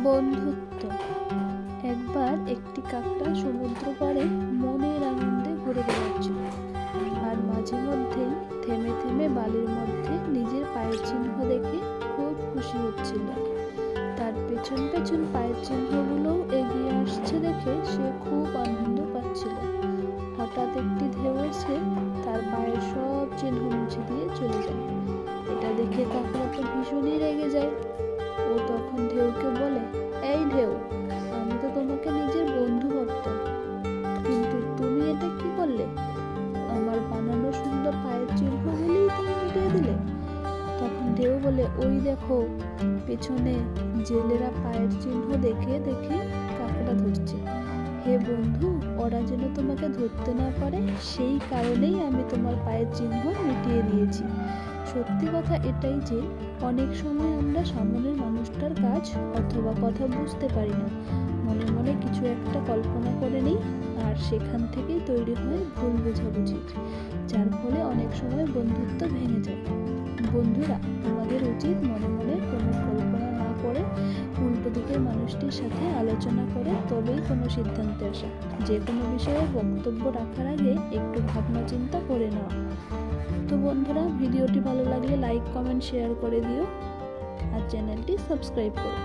বন্ধুত্ব। একবার একটি কাকড়া সমুদ্র পাড়ে মনের আনন্দে ঘুরে বেড়াচ্ছিল, আর মাঝে মধ্যেই থেমে থেমে বালির মধ্যে নিজের পায়ের চিহ্ন দেখে খুব খুশি হচ্ছিল। তার পেছন পেছন পায়ের চিহ্নগুলোও এগিয়ে আসছে দেখে সে খুব আনন্দ পাচ্ছিল। হঠাৎ একটি ঢেউ এসে তার পায়ের সব চিহ্ন মুছে দিয়ে চলে যায়। এটা দেখে কাকড়া তো ভীষণই রেগে যায়। ও তখন ঢেউকে বলে, এই ঢেউ, আমি তো তোমাকে নিজের বন্ধু ভাবতাম, কিন্তু তুমি এটা কি করলে? আমার বানানো সুন্দর পায়ের চিহ্নগুলোই তুমি মিটিয়ে দিলে। তখন ঢেউ বলে, ওই দেখো, পেছনে জেলেরা পায়ের চিহ্ন দেখে দেখে কাকড়া ধরছে। হে বন্ধু, ওরা যেন তোমাকে ধরতে না পারে, সেই কারণেই আমি তোমার পায়ের চিহ্ন মিটিয়ে দিয়েছি। সত্যি কথা এটাই যে অনেক সময় আমরা সামনের মানুষটার কাজ অথবা কথা বুঝতে পারি না, মনে মনে কিছু একটা কল্পনা করে নিই, আর সেখান থেকেই তৈরি হয় ভুল বোঝাবুঝি, যার ফলে অনেক সময় বন্ধুত্ব ভেঙে যায়। বন্ধুরা, আমাদের উচিত মনে মনে কোনো কল্পনা না করে উল্টো দিকের মানুষটির সাথে আলোচনা করে তবেই কোনো সিদ্ধান্তে আসা। যে কোনো বিষয়ে বক্তব্য রাখার আগে একটু ভাবনা চিন্তা করে নেওয়া। তো বন্ধুরা, ভিডিওটি ভালো লাগলে লাইক, কমেন্ট, শেয়ার করে দিও, আর চ্যানেলটি সাবস্ক্রাইব করো।